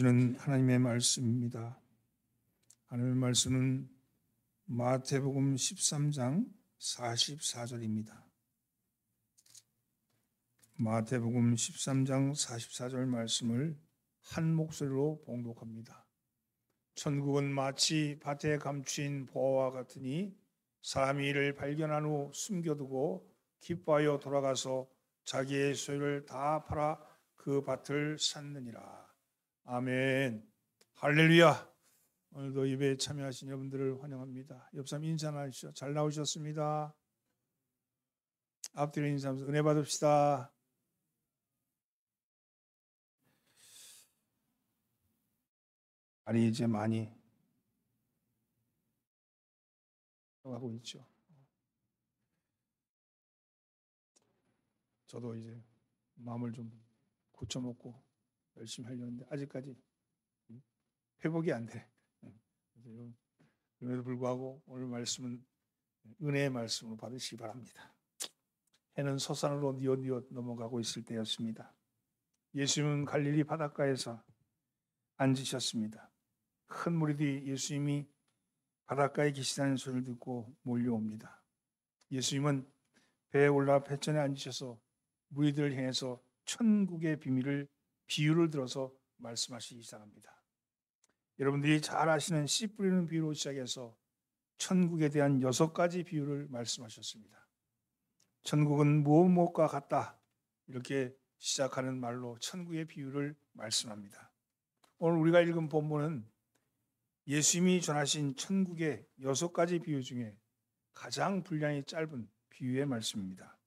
주시는 하나님의 말씀입니다. 하나님의 말씀은 마태복음 13장 44절입니다. 마태복음 13장 44절 말씀을 한 목소리로 봉독합니다. 천국은 마치 밭에 감추인 보화와 같으니 사람이 이를 발견한 후 숨겨두고 기뻐하여 돌아가서 자기의 소유를 다 팔아 그 밭을 샀느니라. 아멘. 할렐루야. 오늘도 예배에 참여하신 여러분들을 환영합니다. 옆 사람 인사 나누시죠. 잘 나오셨습니다. 앞뒤로 인사하면서 은혜 받읍시다. 날이 이제 많이 하고 있죠. 저도 이제 마음을 좀 고쳐먹고 열심히 하려는데 아직까지 회복이 안 돼. 그럼에도 불구하고 오늘 말씀은 은혜의 말씀으로 받으시기 바랍니다. 해는 서산으로 뉘엿뉘엿 넘어가고 있을 때였습니다. 예수님은 갈릴리 바닷가에서 앉으셨습니다. 큰 무리들이 예수님이 바닷가에 계시다는 소리를 듣고 몰려옵니다. 예수님은 배에 올라 배전에 앉으셔서 무리들을 향해서 천국의 비유를 들어서 말씀하시기 시작합니다. 여러분들이 잘 아시는 씨 뿌리는 비유로 시작해서 천국에 대한 6가지 비유를 말씀하셨습니다. 천국은 무엇과 같다 이렇게 시작하는 말로 천국의 비유를 말씀합니다. 오늘 우리가 읽은 본문은 예수님이 전하신 천국의 6가지 비유 중에 가장 분량이 짧은 비유의 말씀입니다.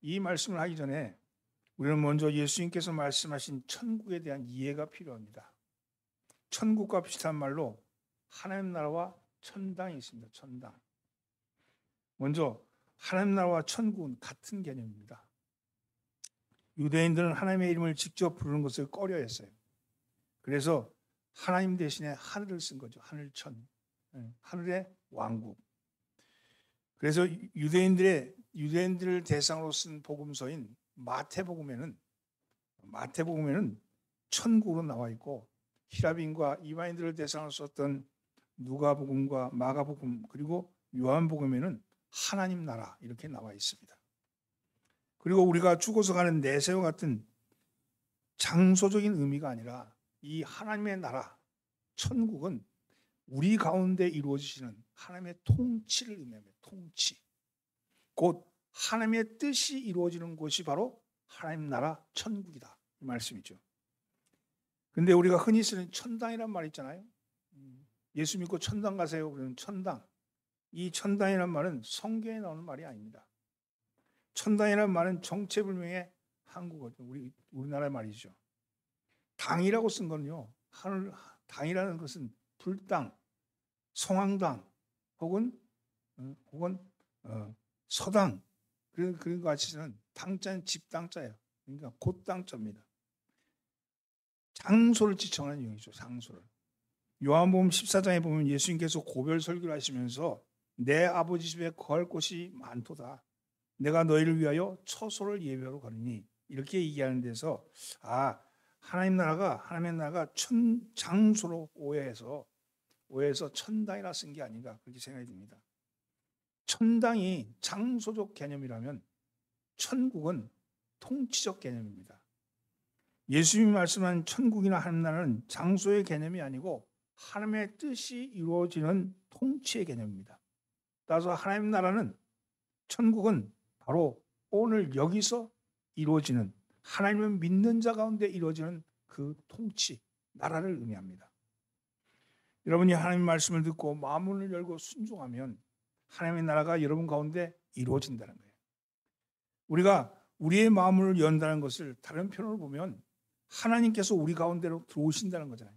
이 말씀을 하기 전에 우리는 먼저 예수님께서 말씀하신 천국에 대한 이해가 필요합니다. 천국과 비슷한 말로 하나님 나라와 천당이 있습니다. 천당. 먼저 하나님 나라와 천국은 같은 개념입니다. 유대인들은 하나님의 이름을 직접 부르는 것을 꺼려했어요. 그래서 하나님 대신에 하늘을 쓴 거죠. 하늘천, 하늘의 왕국. 그래서 유대인들을 대상으로 쓴 복음서인 마태복음에는 천국으로 나와 있고, 히라빈과 이방인들을 대상으로 썼던 누가복음과 마가복음 그리고 요한복음에는 하나님 나라 이렇게 나와 있습니다. 그리고 우리가 죽어서 가는 내세와 같은 장소적인 의미가 아니라 이 하나님의 나라, 천국은 우리 가운데 이루어지시는 하나님의 통치를 의미합니다. 통치. 곧 하나님의 뜻이 이루어지는 곳이 바로 하나님 나라 천국이다. 이 말씀이죠. 근데 우리가 흔히 쓰는 천당이란 말 있잖아요. 예수 믿고 천당 가세요. 그러면 천당. 이 천당이란 말은 성경에 나오는 말이 아닙니다. 천당이란 말은 정체불명의 한국어죠. 우리나라의 말이죠. 당이라고 쓴 건요. 당이라는 것은 불당, 성황당 혹은 서당 그런 것 같이 쓰는 당자는 집당자예요. 그러니까 곧당자입니다. 장소를 지칭하는 용이죠. 장소를. 요한복음 14장에 보면 예수님께서 고별 설교를 하시면서 내 아버지 집에 거할 곳이 많도다. 내가 너희를 위하여 처소를 예비하러 가느니 이렇게 얘기하는 데서 하나님의 나라가 장소로 오해해서 천당이라 쓴 게 아닌가 그렇게 생각이 듭니다. 천당이 장소적 개념이라면 천국은 통치적 개념입니다. 예수님이 말씀한 천국이나 하나님 나라는 장소의 개념이 아니고 하나님의 뜻이 이루어지는 통치의 개념입니다. 따라서 하나님 나라는 천국은 바로 오늘 여기서 이루어지는 하나님을 믿는 자 가운데 이루어지는 그 통치, 나라를 의미합니다. 여러분이 하나님 말씀을 듣고 마음을 열고 순종하면 하나님의 나라가 여러분 가운데 이루어진다는 거예요. 우리가 우리의 마음을 연다는 것을 다른 편으로 보면 하나님께서 우리 가운데로 들어오신다는 거잖아요.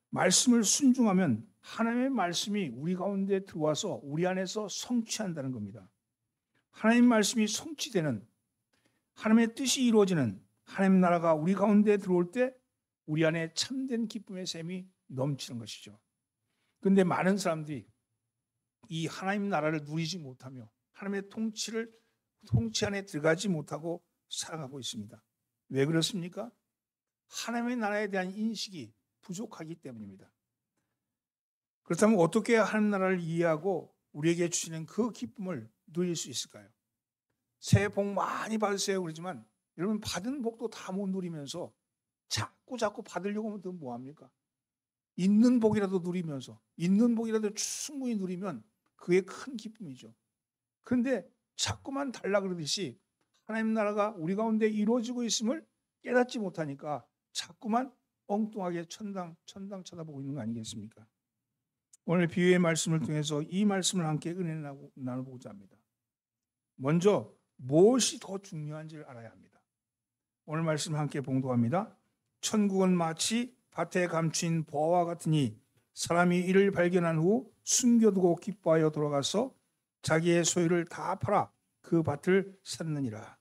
말씀을 순종하면 하나님의 말씀이 우리 가운데 들어와서 우리 안에서 성취한다는 겁니다. 하나님 말씀이 성취되는 하나님의 뜻이 이루어지는 하나님 나라가 우리 가운데 들어올 때 우리 안에 참된 기쁨의 샘이 넘치는 것이죠. 그런데 많은 사람들이 이 하나님 나라를 누리지 못하며 하나님의 통치 안에 들어가지 못하고 살아가고 있습니다. 왜 그렇습니까? 하나님의 나라에 대한 인식이 부족하기 때문입니다. 그렇다면 어떻게 하나님 나라를 이해하고 우리에게 주시는 그 기쁨을 누릴 수 있을까요? 새해 복 많이 받으세요 그러지만 여러분 받은 복도 다 못 누리면서 자꾸 받으려고 하면 더 뭐합니까? 있는 복이라도 누리면서 있는 복이라도 충분히 누리면 그게 큰 기쁨이죠. 그런데 자꾸만 달라 그러듯이 하나님 나라가 우리 가운데 이루어지고 있음을 깨닫지 못하니까 자꾸만 엉뚱하게 천당 쳐다보고 있는 거 아니겠습니까? 오늘 비유의 말씀을 통해서 이 말씀을 함께 은혜 나눠보고자 합니다. 먼저 무엇이 더 중요한지를 알아야 합니다. 오늘 말씀 함께 봉독합니다. 천국은 마치 밭에 감춘 보화와 같으니 사람이 이를 발견한 후 숨겨두고 기뻐하여 돌아가서 자기의 소유를 다 팔아 그 밭을 샀느니라.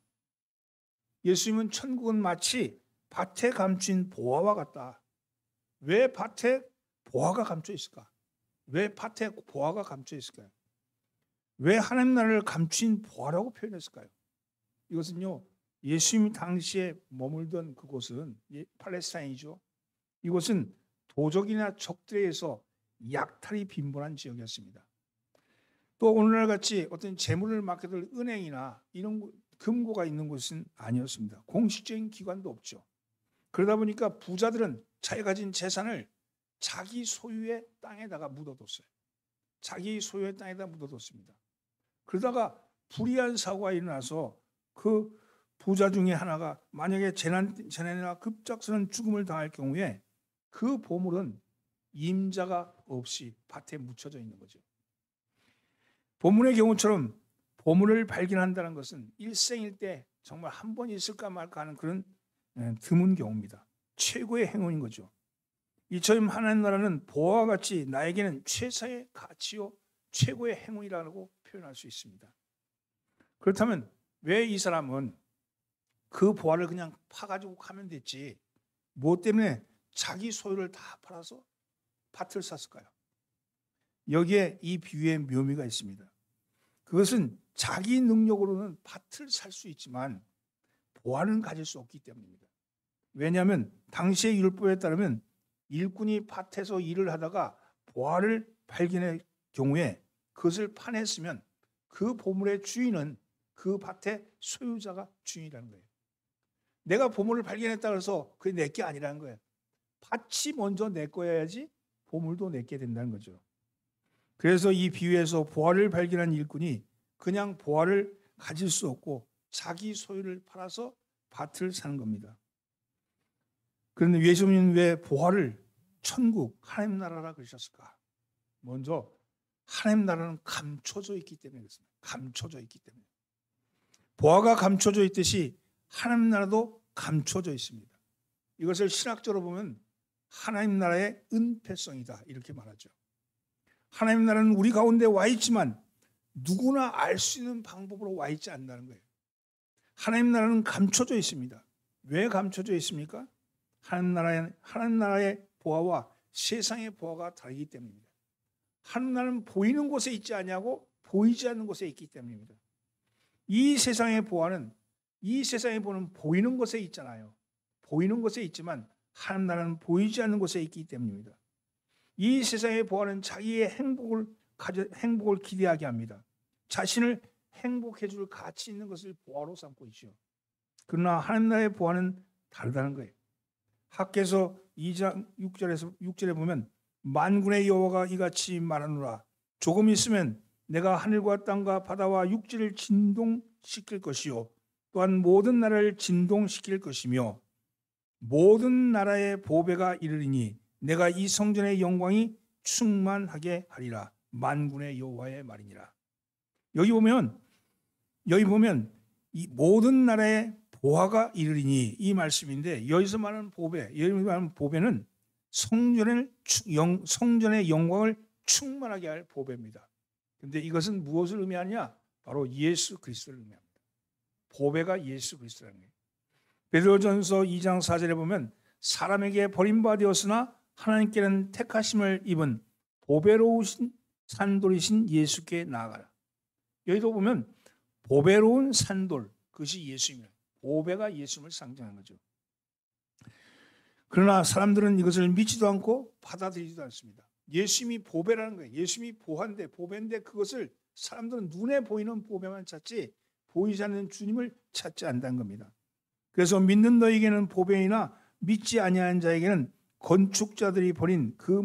예수님은 천국은 마치 밭에 감춘 보화와 같다. 왜 밭에 보화가 감춰 있을까? 왜 밭에 보화가 감춰 있을까요? 왜 하나님 나라를 감춘 보화라고 표현했을까요? 이것은요, 예수님이 당시에 머물던 그곳은 팔레스타인이죠. 이곳은 도적이나 적들에 의해서 약탈이 빈번한 지역이었습니다. 또 오늘날 같이 어떤 재물을 맡겨둘 은행이나 이런 금고가 있는 곳은 아니었습니다. 공식적인 기관도 없죠. 그러다 보니까 부자들은 자기가 가진 재산을 자기 소유의 땅에다가 묻어뒀어요. 자기 소유의 땅에다 묻어뒀습니다. 그러다가 불의한 사고가 일어나서 그 부자 중에 하나가 만약에 재난이나 급작스러운 죽음을 당할 경우에 그 보물은 임자가 없이 밭에 묻혀져 있는 거죠. 본문의 경우처럼 보물을 발견한다는 것은 일생일 때 정말 한 번 있을까 말까 하는 그런 드문 경우입니다. 최고의 행운인 거죠. 이처럼 하나님 나라는 보화와 같이 나에게는 최상의 가치요 최고의 행운이라고 표현할 수 있습니다. 그렇다면 왜 이 사람은 그 보화를 그냥 파가지고 가면 됐지 뭐 때문에 자기 소유를 다 팔아서 밭을 샀을까요? 여기에 이 비유의 묘미가 있습니다. 그것은 자기 능력으로는 밭을 살 수 있지만 보화는 가질 수 없기 때문입니다. 왜냐하면 당시의 율법에 따르면 일꾼이 밭에서 일을 하다가 보화를 발견할 경우에 그것을 파냈으면 그 보물의 주인은 그 밭의 소유자가 주인이라는 거예요. 내가 보물을 발견했다 해서 그게 내 게 아니라는 거예요. 밭이 먼저 내 거여야지 보물도 내게 된다는 거죠. 그래서 이 비유에서 보화를 발견한 일꾼이 그냥 보화를 가질 수 없고 자기 소유를 팔아서 밭을 사는 겁니다. 그런데 예수님은 왜 보화를 천국, 하나님 나라라 그러셨을까? 먼저 하나님 나라는 감춰져 있기 때문에 그렇습니다. 감춰져 있기 때문에. 보화가 감춰져 있듯이 하나님 나라도 감춰져 있습니다. 이것을 신학적으로 보면 하나님 나라의 은폐성이다 이렇게 말하죠. 하나님 나라는 우리 가운데 와 있지만 누구나 알 수 있는 방법으로 와 있지 않는다는 거예요. 하나님 나라는 감춰져 있습니다. 왜 감춰져 있습니까? 하나님 나라의 보화와 세상의 보화가 다르기 때문입니다. 하나님 나라는 보이는 곳에 있지 않냐고 보이지 않는 곳에 있기 때문입니다. 이 세상의 보화는 이 세상의 보화는 보이는 곳에 있잖아요. 보이는 곳에 있지만 하나님 나라는 보이지 않는 곳에 있기 때문입니다. 이 세상의 보화는 자기의 행복을 기대하게 합니다. 자신을 행복해 줄 가치 있는 것을 보화로 삼고 있죠. 그러나 하나님 나라의 보화는 다르다는 거예요. 학개서 2장 6절에 보면 만군의 여호와가 이같이 말하노라. 조금 있으면 내가 하늘과 땅과 바다와 육지를 진동시킬 것이요 또한 모든 나라를 진동시킬 것이며 모든 나라의 보배가 이르리니 내가 이 성전의 영광이 충만하게 하리라. 만군의 여호와의 말이니라. 여기 보면 이 모든 나라의 보화가 이르리니 이 말씀인데 여기서 말하는 보배는 성전의 영광을 충만하게 할 보배입니다. 그런데 이것은 무엇을 의미하냐? 바로 예수 그리스도를 의미합니다. 보배가 예수 그리스도라는 거예요. 베드로전서 2장 4절에 보면 사람에게 버림받았으나 하나님께는 택하심을 입은 보배로우신 산돌이신 예수께 나아가라. 여기도 보면 보배로운 산돌 그것이 예수입니다. 보배가 예수님을 상징하는 거죠. 그러나 사람들은 이것을 믿지도 않고 받아들이지도 않습니다. 예수님이 보배라는 거예요. 예수님이 보배인데 그것을 사람들은 눈에 보이는 보배만 찾지 보이지 않는 주님을 찾지 않는다는 겁니다. 그래서 믿는 너에게는 보배이나 믿지 아니하는 자에게는 건축자들이 버린 그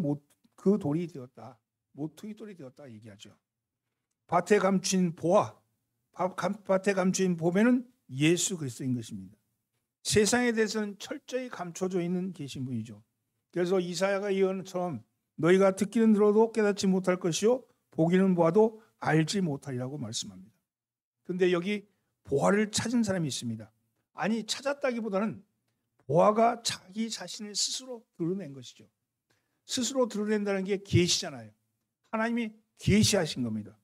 돌이 되었다. 모퉁이 돌이 되었다 얘기하죠. 밭에 감춘 보배는 예수 그리스도인 것입니다. 세상에 대해서는 철저히 감춰져 있는 계신 분이죠. 그래서 이사야가 예언처럼 너희가 듣기는 들어도 깨닫지 못할 것이요 보기는 보아도 알지 못하리라고 말씀합니다. 그런데 여기 보화를 찾은 사람이 있습니다. 아니 찾았다기보다는 보화가 자기 자신을 스스로 드러낸 것이죠. 스스로 드러낸다는 게 계시잖아요. 하나님이 계시하신 겁니다.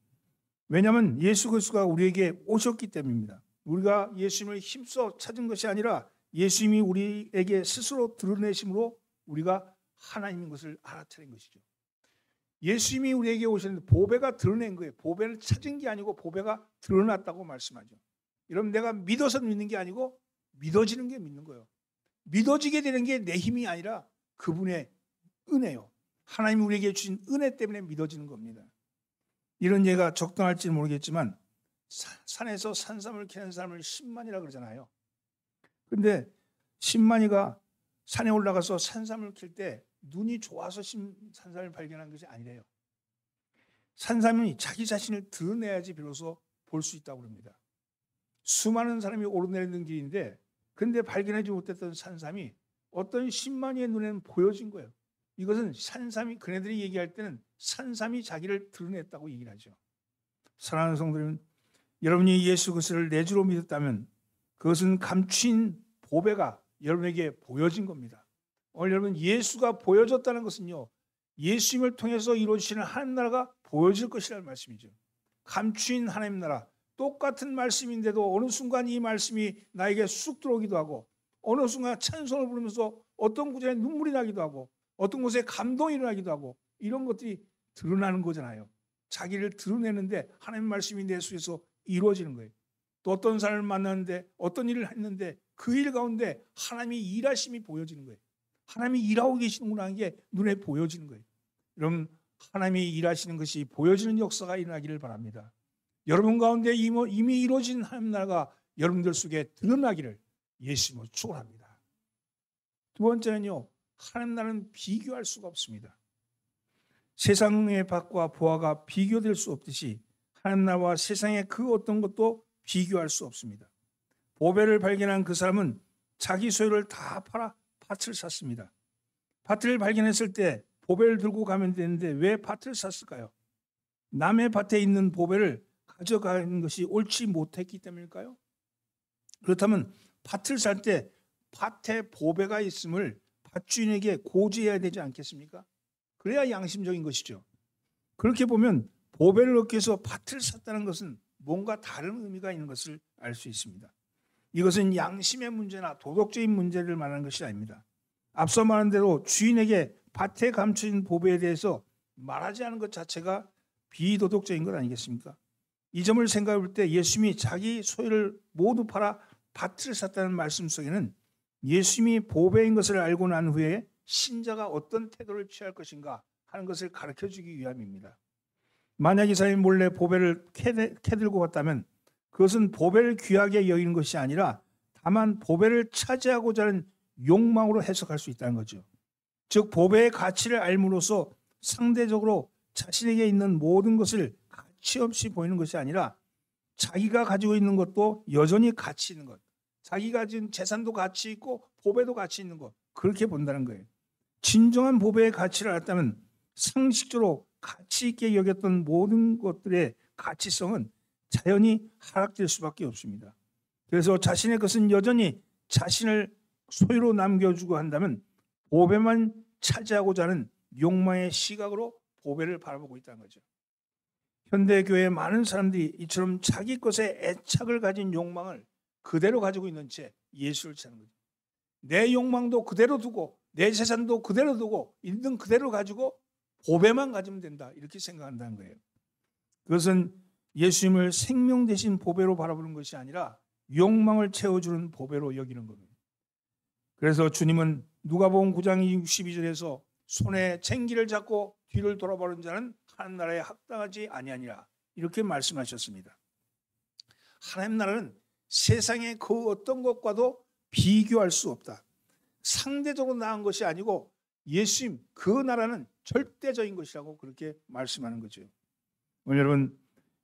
왜냐하면 예수 그리스도가 우리에게 오셨기 때문입니다. 우리가 예수님을 힘써 찾은 것이 아니라 예수님이 우리에게 스스로 드러내심으로 우리가 하나님인 것을 알아차린 것이죠. 예수님이 우리에게 오셨는데 보배가 드러낸 거예요. 보배를 찾은 게 아니고 보배가 드러났다고 말씀하죠. 여러분 내가 믿어서 믿는 게 아니고 믿어지는 게 믿는 거예요. 믿어지게 되는 게 내 힘이 아니라 그분의 은혜요. 하나님이 우리에게 주신 은혜 때문에 믿어지는 겁니다. 이런 예가 적당할지는 모르겠지만 산에서 산삼을 캐는 사람을 10만이라 그러잖아요. 근데 10만이가 산에 올라가서 산삼을 캘 때 눈이 좋아서 산삼을 발견한 것이 아니래요. 산삼이 자기 자신을 드러내야지 비로소 볼 수 있다고 합니다. 수많은 사람이 오르내리는 길인데 근데 발견하지 못했던 산삼이 어떤 10만이의 눈에는 보여진 거예요. 이것은 산삼이 그네들이 얘기할 때는 산삼이 자기를 드러냈다고 얘기를 하죠. 사랑하는 성도님, 여러분이 예수 그리스도를 내 주로 믿었다면 그것은 감추인 보배가 여러분에게 보여진 겁니다. 오늘 여러분 예수가 보여졌다는 것은요. 예수님을 통해서 이루어지시는 하나님 나라가 보여질 것이라는 말씀이죠. 감추인 하나님 나라. 똑같은 말씀인데도 어느 순간 이 말씀이 나에게 쑥 들어오기도 하고 어느 순간 찬송을 부르면서 어떤 구절에 눈물이 나기도 하고 어떤 곳에 감동이 일어나기도 하고 이런 것들이 드러나는 거잖아요. 자기를 드러내는데 하나님 말씀이 내 속에서 이루어지는 거예요. 또 어떤 사람을 만났는데 어떤 일을 했는데 그 일 가운데 하나님이 일하심이 보여지는 거예요. 하나님이 일하고 계시는구나 하는 게 눈에 보여지는 거예요. 여러분 하나님이 일하시는 것이 보여지는 역사가 일어나기를 바랍니다. 여러분 가운데 이미 이루어진 하나님 나라가 여러분들 속에 드러나기를 예수님으로 축원합니다. 두 번째는요. 하나님 나라는 비교할 수가 없습니다. 세상의 밭과 보화가 비교될 수 없듯이 하나님 나라와 세상의 그 어떤 것도 비교할 수 없습니다. 보배를 발견한 그 사람은 자기 소유를 다 팔아 밭을 샀습니다. 밭을 발견했을 때 보배를 들고 가면 되는데 왜 밭을 샀을까요? 남의 밭에 있는 보배를 가져가는 것이 옳지 못했기 때문일까요? 그렇다면 밭을 살 때 밭에 보배가 있음을 밭주인에게 고지해야 되지 않겠습니까? 그래야 양심적인 것이죠. 그렇게 보면 보배를 얻기 위해서 밭을 샀다는 것은 뭔가 다른 의미가 있는 것을 알 수 있습니다. 이것은 양심의 문제나 도덕적인 문제를 말하는 것이 아닙니다. 앞서 말한 대로 주인에게 밭에 감춰진 보배에 대해서 말하지 않은 것 자체가 비도덕적인 것 아니겠습니까? 이 점을 생각해 볼 때 예수님이 자기 소유를 모두 팔아 밭을 샀다는 말씀 속에는 예수님이 보배인 것을 알고 난 후에 신자가 어떤 태도를 취할 것인가 하는 것을 가르쳐주기 위함입니다. 만약 이 사람이 몰래 보배를 캐들고 갔다면 그것은 보배를 귀하게 여기는 것이 아니라 다만 보배를 차지하고자 하는 욕망으로 해석할 수 있다는 거죠. 즉 보배의 가치를 알므로써 상대적으로 자신에게 있는 모든 것을 가치 없이 보이는 것이 아니라 자기가 가지고 있는 것도 여전히 가치 있는 것, 자기가 가진 재산도 가치 있고 보배도 가치 있는 것, 그렇게 본다는 거예요. 진정한 보배의 가치를 알았다면 상식적으로 가치 있게 여겼던 모든 것들의 가치성은 자연히 하락될 수밖에 없습니다. 그래서 자신의 것은 여전히 자신을 소유로 남겨주고 한다면 보배만 차지하고자 하는 욕망의 시각으로 보배를 바라보고 있다는 거죠. 현대교회의 많은 사람들이 이처럼 자기 것에 애착을 가진 욕망을 그대로 가지고 있는 채 예수를 찾는 거죠. 내 욕망도 그대로 두고 내 재산도 그대로 두고 있는 그대로 가지고 보배만 가지면 된다 이렇게 생각한다는 거예요. 그것은 예수님을 생명 대신 보배로 바라보는 것이 아니라 욕망을 채워주는 보배로 여기는 겁니다. 그래서 주님은 누가복음 9장 62절에서 손에 쟁기를 잡고 뒤를 돌아보는 자는 하나님 나라에 합당하지 아니하니라 이렇게 말씀하셨습니다. 하나님 나라는 세상의 그 어떤 것과도 비교할 수 없다. 상대적으로 나은 것이 아니고 예수님 그 나라는 절대적인 것이라고 그렇게 말씀하는 거죠. 여러분,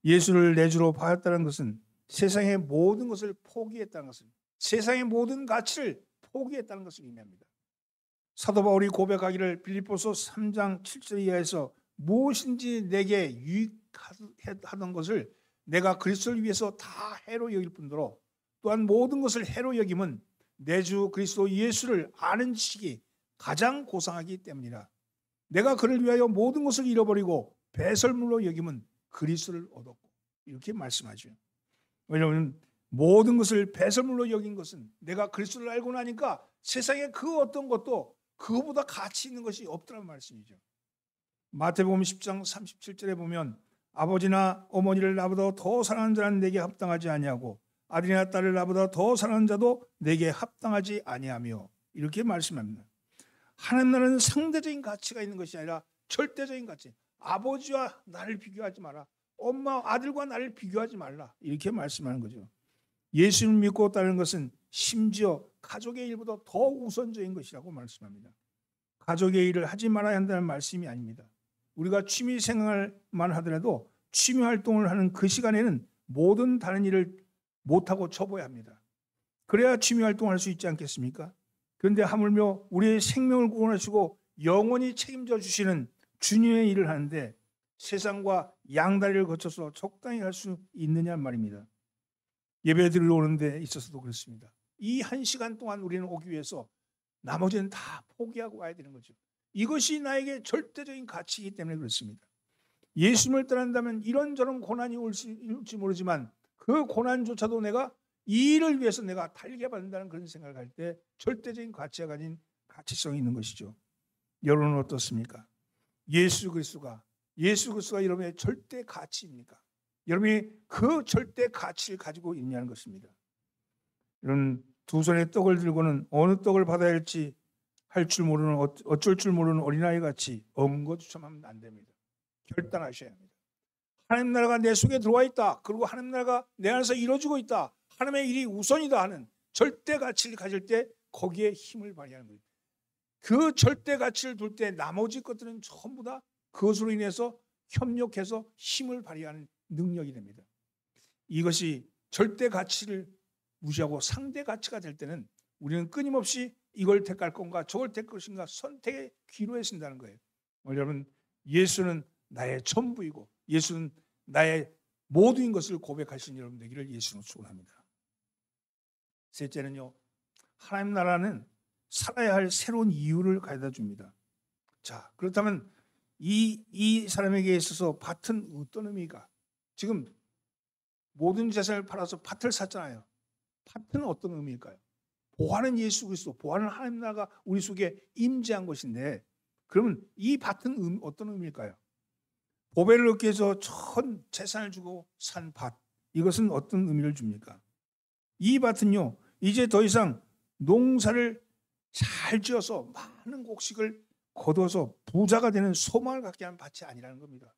예수를 내 주로 받았다는 것은 세상의 모든 것을 포기했다는 것을, 세상의 모든 가치를 포기했다는 것을 의미합니다. 사도 바울이 고백하기를 빌립보서 3장 7절 이하에서 무엇인지 내게 유익하던 것을 내가 그리스도를 위해서 다 해로 여길 뿐더러 또한 모든 것을 해로 여김은 내 주 그리스도 예수를 아는 지식이 가장 고상하기 때문이라. 내가 그를 위하여 모든 것을 잃어버리고 배설물로 여김은 그리스도를 얻었고 이렇게 말씀하죠. 왜냐하면 모든 것을 배설물로 여긴 것은 내가 그리스도를 알고 나니까 세상에 그 어떤 것도 그거보다 가치 있는 것이 없더란 말씀이죠. 마태복음 10장 37절에 보면 아버지나 어머니를 나보다 더 사랑하는 자는 내게 합당하지 아니하고 아들이나 딸을 나보다 더 사랑하는 자도 내게 합당하지 아니하며 이렇게 말씀합니다. 하나님 나라는 상대적인 가치가 있는 것이 아니라 절대적인 가치. 아버지와 나를 비교하지 마라. 엄마 아들과 나를 비교하지 말라. 이렇게 말씀하는 거죠. 예수를 믿고 따르는 것은 심지어 가족의 일보다 더 우선적인 것이라고 말씀합니다. 가족의 일을 하지 말아야 한다는 말씀이 아닙니다. 우리가 취미 생활만 하더라도 취미 활동을 하는 그 시간에는 모든 다른 일을 못하고 접어야 합니다. 그래야 취미 활동을 할 수 있지 않겠습니까? 그런데 하물며 우리의 생명을 구원하시고 영원히 책임져 주시는 주님의 일을 하는데 세상과 양다리를 거쳐서 적당히 할 수 있느냐 말입니다. 예배 드리러 오는 데 있어서도 그렇습니다. 이 1시간 동안 우리는 오기 위해서 나머지는 다 포기하고 와야 되는 거죠. 이것이 나에게 절대적인 가치이기 때문에 그렇습니다. 예수님을 떠난다면 이런저런 고난이 올지 모르지만 그 고난조차도 내가 이 일을 위해서 내가 달게 받는다는 그런 생각을 할 때 절대적인 가치가 가진 가치성이 있는 것이죠. 여러분은 어떻습니까? 예수 그리스도가 여러분의 절대 가치입니까? 여러분이 그 절대 가치를 가지고 있냐는 것입니다. 이런 두 손에 떡을 들고는 어느 떡을 받아야 할지 할 줄 모르는 어쩔 줄 모르는 어린아이 같이 엉거주춤하면 안 됩니다. 결단하셔야 합니다. 하나님 나라가 내 속에 들어와 있다. 그리고 하나님 나라가 내 안에서 이루어지고 있다. 하나님의 일이 우선이다 하는 절대 가치를 가질 때 거기에 힘을 발휘하는 거예요. 그 절대 가치를 둘 때 나머지 것들은 전부 다 그것으로 인해서 협력해서 힘을 발휘하는 능력이 됩니다. 이것이 절대 가치를 무시하고 상대 가치가 될 때는 우리는 끊임없이 이걸 택할 건가 저걸 택할 것인가 선택의 기로에 쓴다는 거예요. 여러분, 예수는 나의 전부이고 예수는 나의 모두인 것을 고백하신 여러분 되기를 예수로 축원합니다. 셋째는요, 하나님 나라는 살아야 할 새로운 이유를 가져다 줍니다. 자, 그렇다면 이 사람에게 있어서 밭은 어떤 의미가? 지금 모든 재산을 팔아서 밭을 샀잖아요. 밭은 어떤 의미일까요? 보화는 예수 그리스도, 보화는 하나님 나라가 우리 속에 임재한 것인데 그러면 이 밭은 어떤 의미일까요? 보배를 얻기 위해서 전 재산을 주고 산 밭, 이것은 어떤 의미를 줍니까? 이 밭은요, 이제 더 이상 농사를 잘 지어서 많은 곡식을 거둬서 부자가 되는 소망을 갖게 하는 밭이 아니라는 겁니다.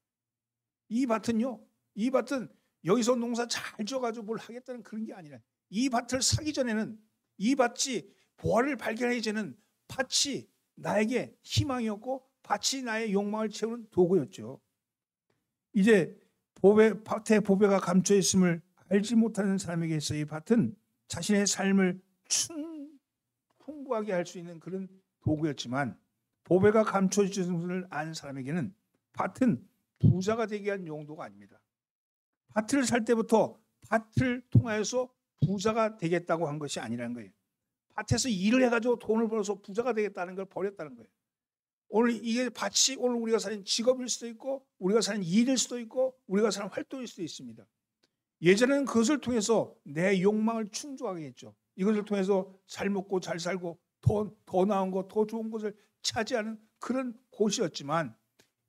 이 밭은요, 이 밭은 여기서 농사 잘 지어가지고 뭘 하겠다는 그런 게 아니라 이 밭을 사기 전에는 이 밭이 보화를 발견하기 전에는 밭이 나에게 희망이었고 밭이 나의 욕망을 채우는 도구였죠. 이제 밭에 보배가 감춰 있음을 알지 못하는 사람에게 있어 이 밭은 자신의 삶을 풍부하게 할 수 있는 그런 도구였지만 보배가 감춰 있음을 아는 사람에게는 밭은 부자가 되게 한 용도가 아닙니다. 밭을 살 때부터 밭을 통하여서 부자가 되겠다고 한 것이 아니라는 거예요. 밭에서 일을 해가지고 돈을 벌어서 부자가 되겠다는 걸 버렸다는 거예요. 오늘 이게 밭이 오늘 우리가 사는 직업일 수도 있고 우리가 사는 일일 수도 있고 우리가 사는 활동일 수도 있습니다. 예전에는 그것을 통해서 내 욕망을 충족하게 했죠. 이것을 통해서 잘 먹고 잘 살고 더 나은 것, 더 좋은 것을 차지하는 그런 곳이었지만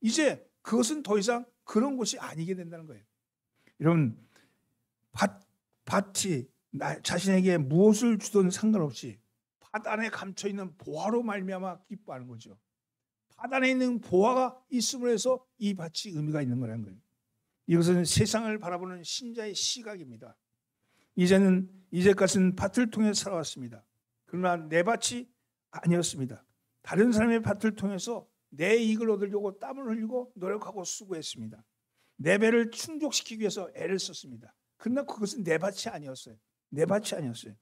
이제 그것은 더 이상 그런 곳이 아니게 된다는 거예요. 여러분, 밭이 자신에게 무엇을 주든 상관없이 밭 안에 감춰 있는 보화로 말미암아 기뻐하는 거죠. 밭 안에 있는 보화가 있음으로 해서 이 밭이 의미가 있는 거라는 거예요. 이것은 세상을 바라보는 신자의 시각입니다. 이제까지는 밭을 통해 살아왔습니다. 그러나 내 밭이 아니었습니다. 다른 사람의 밭을 통해서 내 이익을 얻으려고 땀을 흘리고 노력하고 수고했습니다. 내 배를 충족시키기 위해서 애를 썼습니다. 그러나 그것은 내 밭이 아니었어요. 내 밭이 아니었어요.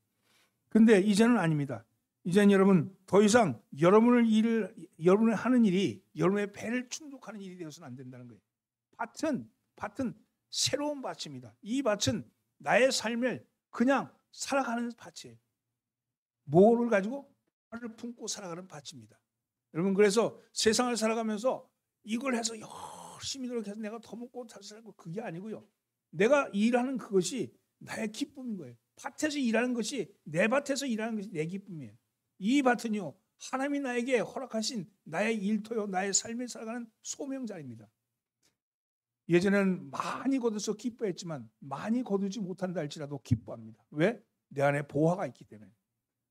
근데 이제는 아닙니다. 이제는 여러분 더 이상 여러분이 하는 일이 여러분의 배를 충족하는 일이 되어서는 안 된다는 거예요. 밭은 새로운 밭입니다. 이 밭은 나의 삶을 그냥 살아가는 밭이에요. 뭐를 가지고? 하나를 품고 살아가는 밭입니다. 여러분 그래서 세상을 살아가면서 이걸 해서 열심히 노력해서 내가 더 먹고 잘 살고 그게 아니고요. 내가 일하는 그것이 나의 기쁨인 거예요. 밭에서 일하는 것이 내 밭에서 일하는 것이 내 기쁨이에요. 이 밭은요 하나님이 나에게 허락하신 나의 일터요 나의 삶을 살아가는 소명자입니다. 예전에는 많이 거둬서 기뻐했지만 많이 거두지 못한다 할지라도 기뻐합니다. 왜? 내 안에 보화가 있기 때문에.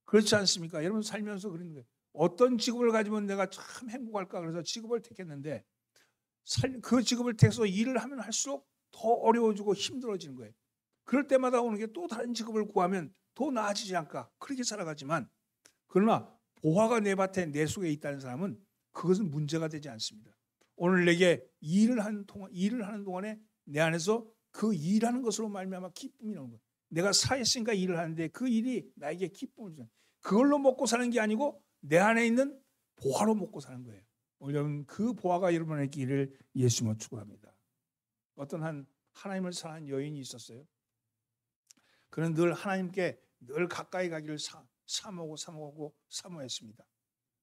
그렇지 않습니까? 여러분 살면서 그런 거예요. 어떤 직업을 가지면 내가 참 행복할까 그래서 직업을 택했는데 그 직업을 택해서 일을 하면 할수록 더 어려워지고 힘들어지는 거예요. 그럴 때마다 오는 게 또 다른 직업을 구하면 더 나아지지 않을까 그렇게 살아가지만 그러나 보화가 내 밭에 내 속에 있다는 사람은 그것은 문제가 되지 않습니다. 오늘 내게 일을 하는 동안에 내 안에서 그 일하는 것으로 말미암아 기쁨이 나오는 거예요. 내가 살았으니까 일을 하는데 그 일이 나에게 기쁨을 주는 그걸로 먹고 사는 게 아니고 내 안에 있는 보화로 먹고 사는 거예요. 여러분 그 보화가 여러분에게 있기를 예수님으로 축원합니다. 어떤 하나님을 사랑하는 여인이 있었어요. 그는 늘 하나님께 늘 가까이 가기를 사모했습니다.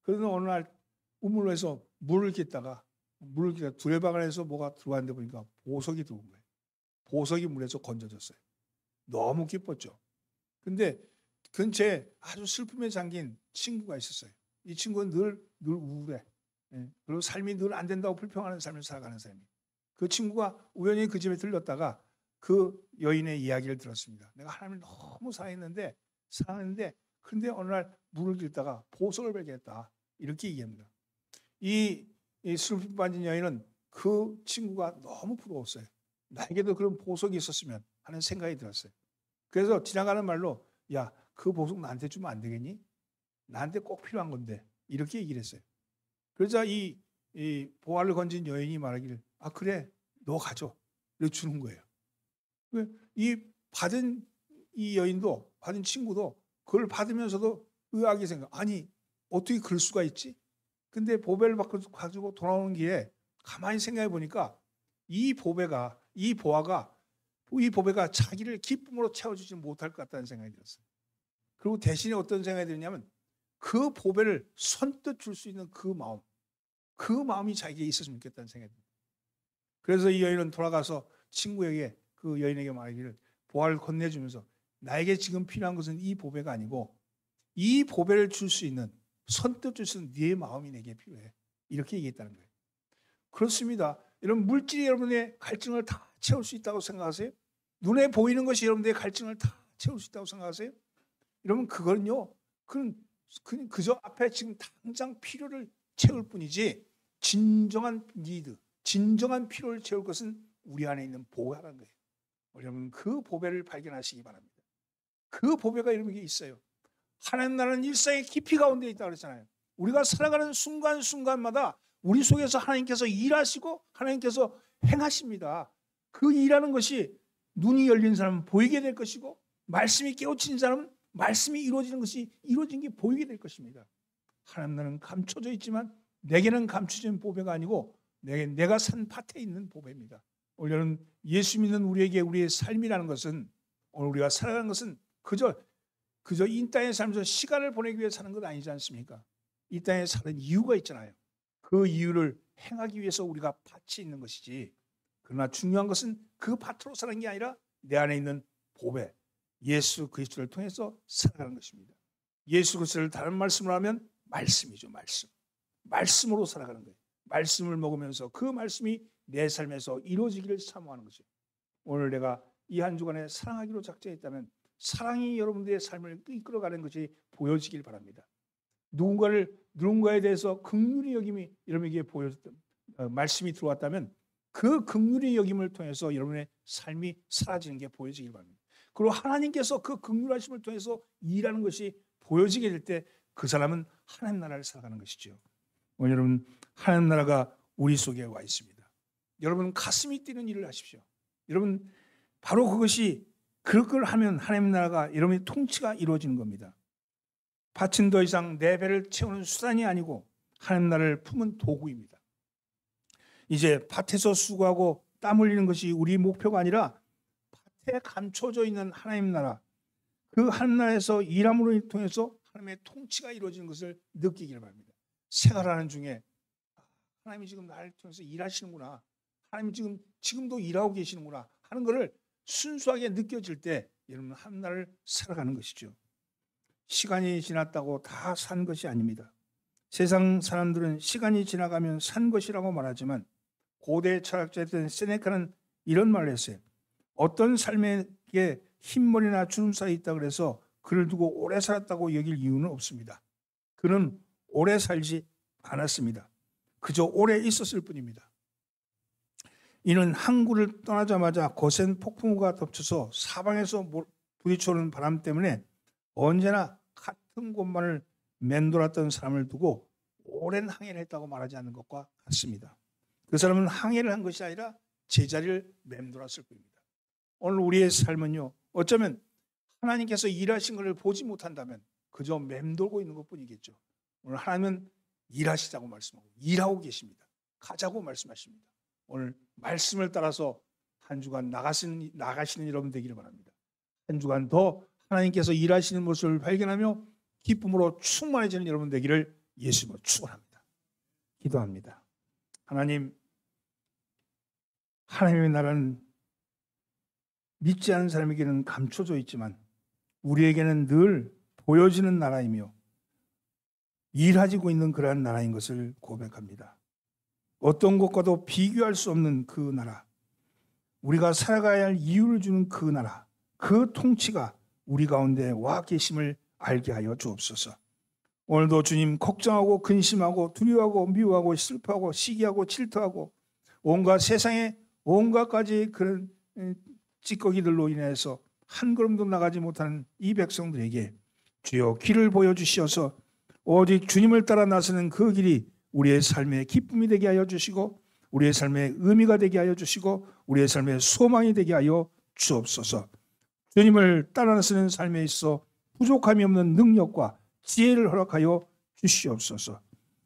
그러나 어느 날 우물로 해서 물을 깃다가 두레박을 해서 뭐가 들어왔는데 보니까 보석이 들어온 거예요. 보석이 물에서 건져졌어요. 너무 기뻤죠. 근데 근처에 아주 슬픔에 잠긴 친구가 있었어요. 이 친구는 늘 우울해. 그리고 삶이 늘 안 된다고 불평하는 삶을 살아가는 사람이에요. 그 친구가 우연히 그 집에 들렀다가 그 여인의 이야기를 들었습니다. 내가 하나님을 너무 사랑했는데 그런데 어느 날 물을 깃다가 보석을 발견했다. 이렇게 얘기합니다. 이 슬픔 빠진 여인은 그 친구가 너무 부러웠어요. 나에게도 그런 보석이 있었으면 하는 생각이 들었어요. 그래서 지나가는 말로 야, 그 보석 나한테 주면 안 되겠니? 나한테 꼭 필요한 건데 이렇게 얘기를 했어요. 그러자 이 보화를 건진 여인이 말하기를 아 그래 너 가져 이렇게 주는 거예요. 이 여인도 받은 친구도 그걸 받으면서도 의아하게 생각 아니 어떻게 그럴 수가 있지? 근데 보배를 가지고 돌아오는 길에 가만히 생각해 보니까 이 보배가 자기를 기쁨으로 채워주지 못할 것 같다는 생각이 들었어요. 그리고 대신에 어떤 생각이 들냐면 그 보배를 선뜻 줄 수 있는 그 마음이 자기에게 있었으면 좋겠다는 생각이 듭니다. 그래서 이 여인은 돌아가서 친구에게 그 여인에게 말하기를 보화를 건네주면서 나에게 지금 필요한 것은 이 보배가 아니고 이 보배를 줄 수 있는 선뜻 줄 수 있는 네 마음이 내게 필요해. 이렇게 얘기했다는 거예요. 그렇습니다. 이런 물질이 여러분의 갈증을 다 채울 수 있다고 생각하세요? 눈에 보이는 것이 여러분의 갈증을 다 채울 수 있다고 생각하세요? 여러분 그거는요. 그저 앞에 지금 당장 필요를 채울 뿐이지 진정한 니드, 진정한 필요를 채울 것은 우리 안에 있는 보배라는 거예요. 여러분 그 보배를 발견하시기 바랍니다. 그 보배가 여러분에게 있어요. 하나님 나라는 일상의 깊이 가운데 있다고 그랬잖아요. 우리가 살아가는 순간순간마다 우리 속에서 하나님께서 일하시고 하나님께서 행하십니다. 그 일하는 것이 눈이 열린 사람은 보이게 될 것이고 말씀이 깨우친 사람은 말씀이 이루어지는 것이 이루어진 게 보이게 될 것입니다. 하나님 나라는 감춰져 있지만 내게는 감춰진 보배가 아니고 내가 산 밭에 있는 보배입니다. 오늘은 예수 믿는 우리에게 우리의 삶이라는 것은 오늘 우리가 살아가는 것은 그저 이 땅에 살면서 시간을 보내기 위해 사는 것 아니지 않습니까? 이 땅에 사는 이유가 있잖아요. 그 이유를 행하기 위해서 우리가 밭이 있는 것이지. 그러나 중요한 것은 그 밭으로 사는 게 아니라 내 안에 있는 보배, 예수 그리스도를 통해서 살아가는 것입니다. 예수 그리스도를 다른 말씀으로 하면 말씀이죠. 말씀으로 살아가는 거예요. 말씀을 먹으면서 그 말씀이 내 삶에서 이루어지기를 사모하는 것이죠. 오늘 내가 이 한 주간에 사랑하기로 작정했다면 사랑이 여러분들의 삶을 이끌어가는 것이 보여지길 바랍니다. 누군가에 대해서 긍휼히 여김이 여러분에게 말씀이 들어왔다면 그 긍휼히 여김을 통해서 여러분의 삶이 사라지는 게 보여지길 바랍니다. 그리고 하나님께서 그 긍휼하심을 통해서 일하는 것이 보여지게 될 때 그 사람은 하나님 나라를 살아가는 것이죠. 오늘 여러분, 하나님 나라가 우리 속에 와 있습니다. 여러분 가슴이 뛰는 일을 하십시오. 여러분 바로 그걸 하면 하나님 나라가 여러분의 통치가 이루어지는 겁니다. 밭은 더 이상 내 배를 채우는 수단이 아니고 하나님 나라를 품은 도구입니다. 이제 밭에서 수고하고 땀 흘리는 것이 우리 목표가 아니라 밭에 감춰져 있는 하나님 나라, 그 하나님 나라에서 일함으로 통해서 하나님의 통치가 이루어지는 것을 느끼기를 바랍니다. 생활하는 중에 하나님이 지금 나를 통해서 일하시는구나, 하나님이 지금도 일하고 계시는구나 하는 것을 순수하게 느껴질 때 여러분 하나님 나라를 살아가는 것이죠. 시간이 지났다고 다 산 것이 아닙니다. 세상 사람들은 시간이 지나가면 산 것이라고 말하지만 고대 철학자였던 세네카는 이런 말을 했어요. 어떤 삶에게 흰머리나 주름살이 있다 그래서 그를 두고 오래 살았다고 여길 이유는 없습니다. 그는 오래 살지 않았습니다. 그저 오래 있었을 뿐입니다. 이는 항구를 떠나자마자 거센 폭풍우가 덮쳐서 사방에서 부딪혀오는 바람 때문에 언제나 같은 곳만을 맴돌았던 사람을 두고 오랜 항해를 했다고 말하지 않는 것과 같습니다. 그 사람은 항해를 한 것이 아니라 제자리를 맴돌았을 뿐입니다. 오늘 우리의 삶은요, 어쩌면 하나님께서 일하신 것을 보지 못한다면 그저 맴돌고 있는 것뿐이겠죠. 오늘 하나님은 일하시자고 말씀하고 일하고 계십니다. 가자고 말씀하십니다. 오늘 말씀을 따라서 한 주간 나가시는 여러분 되기를 바랍니다. 한 주간 더 하나님께서 일하시는 모습을 발견하며 기쁨으로 충만해지는 여러분 되기를 예수님으로 축원합니다. 기도합니다. 하나님의 나라는 믿지 않은 사람에게는 감춰져 있지만 우리에게는 늘 보여지는 나라이며 일하지고 있는 그러한 나라인 것을 고백합니다. 어떤 것과도 비교할 수 없는 그 나라, 우리가 살아가야 할 이유를 주는 그 나라, 그 통치가 우리 가운데 와 계심을 알게 하여 주옵소서. 오늘도 주님 걱정하고 근심하고 두려워하고 미워하고 슬퍼하고 시기하고 질투하고 온갖 세상의 온갖 가지 그런 찌꺼기들로 인해서 한 걸음도 나가지 못하는 이 백성들에게 주여 길을 보여주시어서 오직 주님을 따라 나서는 그 길이 우리의 삶의 기쁨이 되게 하여 주시고 우리의 삶의 의미가 되게 하여 주시고 우리의 삶의 소망이 되게 하여 주옵소서. 주님을 따라 나서는 삶에 있어 부족함이 없는 능력과 지혜를 허락하여 주시옵소서.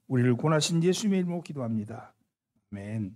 우리를 권하신 예수님의 이름으로 기도합니다. 아멘.